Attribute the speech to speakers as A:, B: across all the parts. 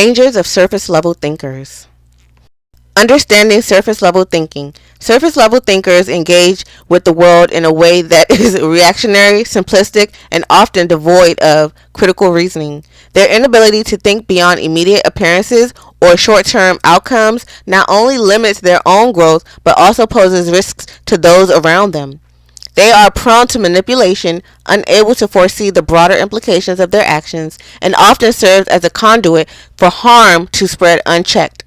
A: Dangers of surface level thinkers. Understanding surface level thinking. Surface level thinkers engage with the world in a way that is reactionary, simplistic, and often devoid of critical reasoning. Their inability to think beyond immediate appearances or short term outcomes not only limits their own growth but also poses risks to those around them. They are prone to manipulation, unable to foresee the broader implications of their actions, and often serve as a conduit for harm to spread unchecked.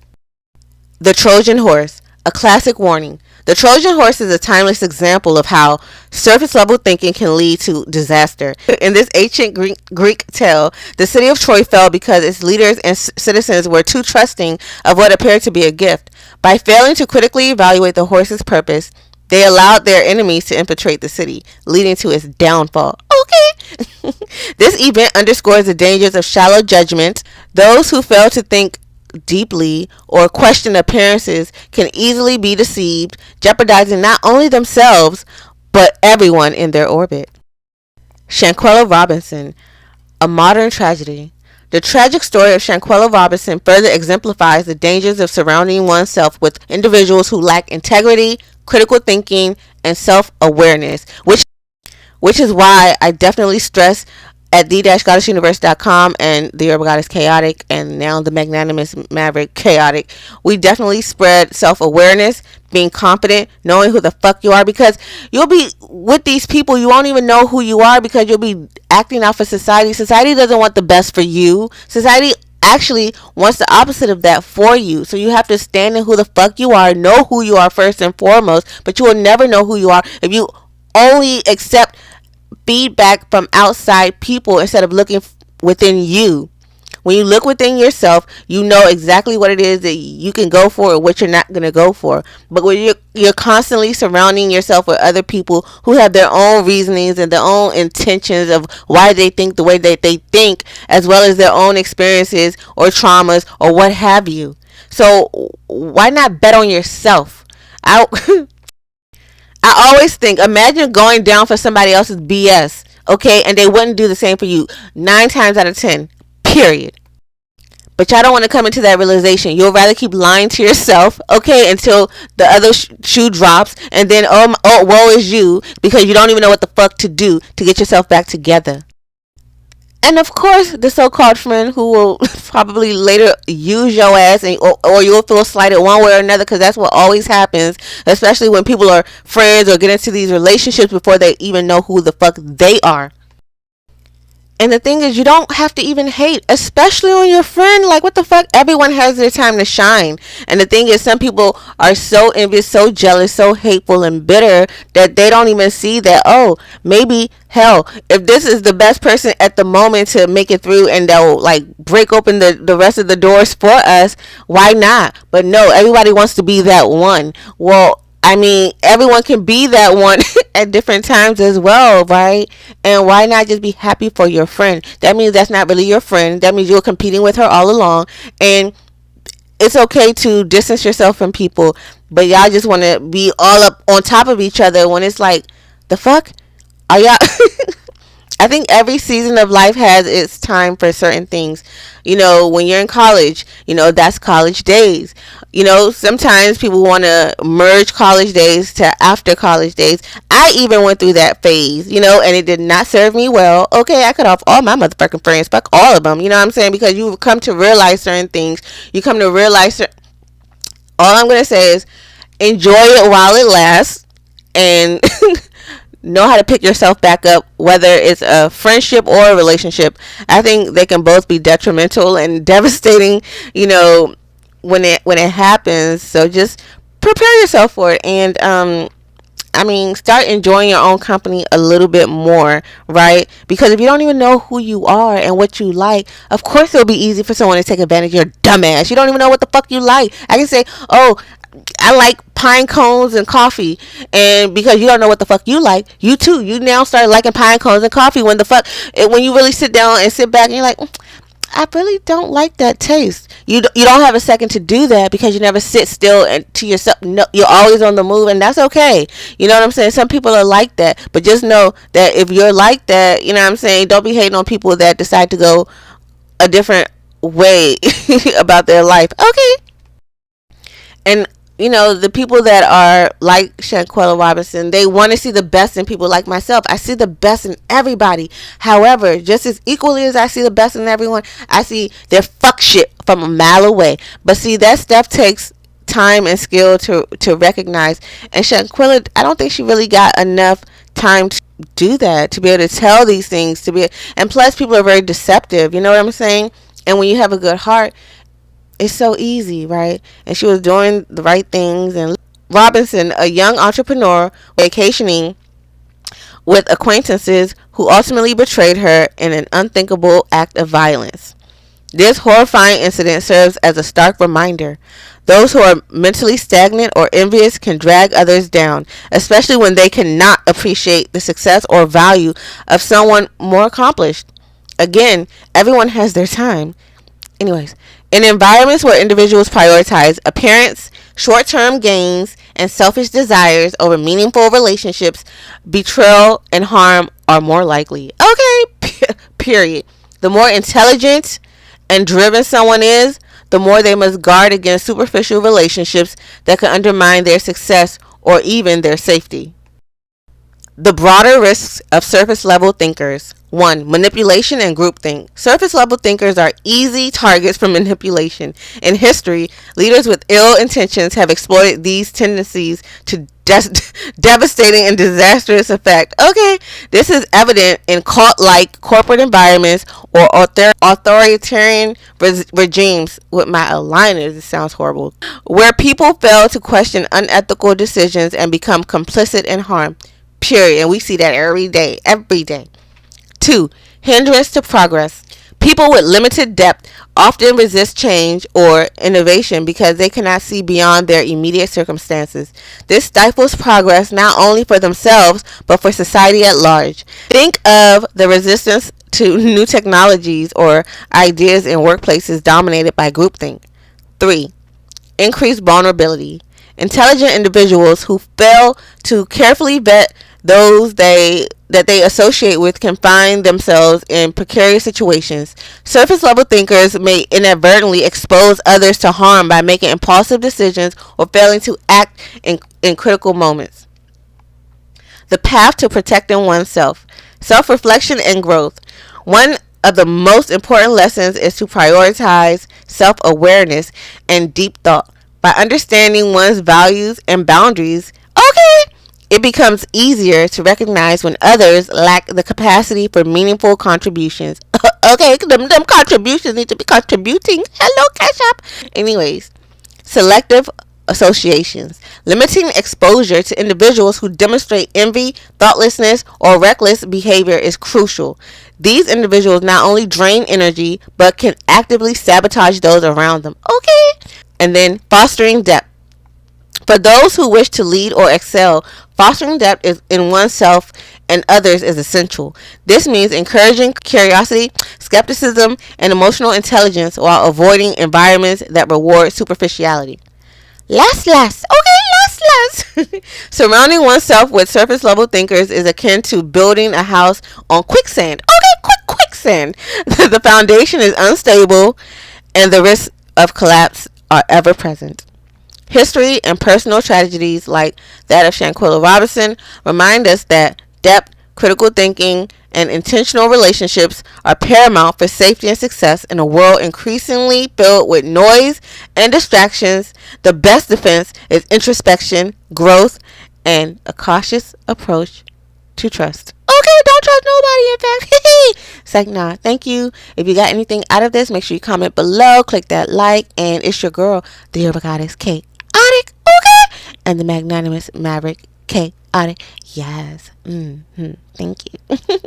A: The Trojan Horse, a classic warning. The Trojan Horse is a timeless example of how surface level thinking can lead to disaster. In this ancient Greek tale, the city of Troy fell because its leaders and citizens were too trusting of what appeared to be a gift. By failing to critically evaluate the horse's purpose, they allowed their enemies to infiltrate the city, leading to its downfall. Okay. This event underscores the dangers of shallow judgment. Those who fail to think deeply or question appearances can easily be deceived, jeopardizing not only themselves but everyone in their orbit. Shanquella Robinson, a modern tragedy. The tragic story of Shanquella Robinson further exemplifies the dangers of surrounding oneself with individuals who lack integrity, critical thinking, and self-awareness, which is why I definitely stress at the-goddessuniverse.com and the Urban Goddess Chaotic and now the Magnanimous Maverick Chaotic, we definitely spread self-awareness, being confident, knowing who the fuck you are, because you'll be with these people, you won't even know who you are because you'll be acting out for society. Society doesn't want the best for you. Society actually wants the opposite of that for you. So you have to stand in who the fuck you are, know who you are first and foremost, but you will never know who you are if you only accept feedback from outside people instead of looking within you. When you look within yourself, you know exactly what it is that you can go for or what you're not going to go for. But when you're constantly surrounding yourself with other people who have their own reasonings and their own intentions of why they think the way that they think, as well as their own experiences or traumas or what have you. So why not bet on yourself? I I always think, imagine going down for somebody else's BS, okay, and they wouldn't do the same for you 9 times out of 10, period. But y'all don't want to come into that realization. You'll rather keep lying to yourself, okay, until the other shoe drops, and then, woe is you, because you don't even know what the fuck to do to get yourself back together. And of course, the so-called friend who will probably later use your ass, or you'll feel slighted one way or another, because that's what always happens, especially when people are friends or get into these relationships before they even know who the fuck they are. And the thing is, you don't have to even hate, especially on your friend. Like, what the fuck? Everyone has their time to shine. And the thing is, some people are so envious, so jealous, so hateful and bitter that they don't even see that, oh, maybe, hell, if this is the best person at the moment to make it through and they'll, like, break open the rest of the doors for us, why not? But no, everybody wants to be that one. Well, I mean, everyone can be that one at different times as well, right? And why not just be happy for your friend? That means that's not really your friend. That means you're competing with her all along. And it's okay to distance yourself from people, but y'all just want to be all up on top of each other when it's like, the fuck? Are y'all... I think every season of life has its time for certain things. You know, when you're in college, you know, that's college days. You know, sometimes people want to merge college days to after college days. I even went through that phase, you know, and it did not serve me well. Okay, I cut off all my motherfucking friends. Fuck all of them. You know what I'm saying? Because you come to realize certain things. You come to realize... All I'm going to say is enjoy it while it lasts. And... know how to pick yourself back up, whether it's a friendship or a relationship. I think they can both be detrimental and devastating, you know, when it happens. So just prepare yourself for it, and I mean, start enjoying your own company a little bit more, right? Because if you don't even know who you are and what you like, of course it'll be easy for someone to take advantage of your dumbass. You don't even know what the fuck you like. I can say, oh, I like pine cones and coffee, and because you don't know what the fuck you like, you now start liking pine cones and coffee when when you really sit down and sit back and you're like, I really don't like that taste. You don't have a second to do that because you never sit still and to yourself. No, you're always on the move, and that's okay. You know what I'm saying? Some people are like that, but just know that if you're like that, you know what I'm saying, don't be hating on people that decide to go a different way about their life. Okay. And the people that are like Shanquella Robinson, they want to see the best in people like myself. I see the best in everybody. However, just as equally as I see the best in everyone, I see their fuck shit from a mile away. But see, that stuff takes time and skill to recognize. And Shanquella, I don't think she really got enough time to do that, to be able to tell these things, and plus people are very deceptive. You know what I'm saying? And when you have a good heart, it's so easy, right? And she was doing the right things. And Robinson, a young entrepreneur, vacationing with acquaintances who ultimately betrayed her in an unthinkable act of violence. This horrifying incident serves as a stark reminder. Those who are mentally stagnant or envious can drag others down, especially when they cannot appreciate the success or value of someone more accomplished. Again, everyone has their time. Anyways, in environments where individuals prioritize appearance, short-term gains, and selfish desires over meaningful relationships, betrayal and harm are more likely. Okay, period. The more intelligent and driven someone is, the more they must guard against superficial relationships that could undermine their success or even their safety. The broader risks of surface level thinkers. 1. Manipulation and groupthink. Surface level thinkers are easy targets for manipulation. In history, leaders with ill intentions have exploited these tendencies to devastating and disastrous effect. Okay, this is evident in cult-like corporate environments or authoritarian regimes. With my aligners, it sounds horrible. Where people fail to question unethical decisions and become complicit in harm. Period. And we see that every day. Every day. 2. Hindrance to progress. People with limited depth often resist change or innovation because they cannot see beyond their immediate circumstances. This stifles progress not only for themselves but for society at large. Think of the resistance to new technologies or ideas in workplaces dominated by groupthink. 3. Increased vulnerability. Intelligent individuals who fail to carefully vet those that they associate with can find themselves in precarious situations. Surface level thinkers may inadvertently expose others to harm by making impulsive decisions or failing to act in critical moments. The path to protecting oneself. Self-reflection and growth. One of the most important lessons is to prioritize self-awareness and deep thought. By understanding one's values and boundaries, it becomes easier to recognize when others lack the capacity for meaningful contributions. Them contributions need to be contributing. Hello, Cash App. Anyways, selective associations. Limiting exposure to individuals who demonstrate envy, thoughtlessness, or reckless behavior is crucial. These individuals not only drain energy, but can actively sabotage those around them. And then fostering depth. For those who wish to lead or excel, fostering depth in oneself and others is essential. This means encouraging curiosity, skepticism, and emotional intelligence while avoiding environments that reward superficiality. Last. Surrounding oneself with surface level thinkers is akin to building a house on quicksand. Quicksand. The foundation is unstable and the risks of collapse are ever present. History and personal tragedies like that of Shanquella Robinson remind us that depth, critical thinking, and intentional relationships are paramount for safety and success in a world increasingly filled with noise and distractions. The best defense is introspection, growth, and a cautious approach to trust. Don't trust nobody, in fact. It's like, nah, thank you. If you got anything out of this, make sure you comment below, click that like, and it's your girl, the Urban Goddess Kottick, and the magnanimous Maverick Kottick. Yes. Thank you.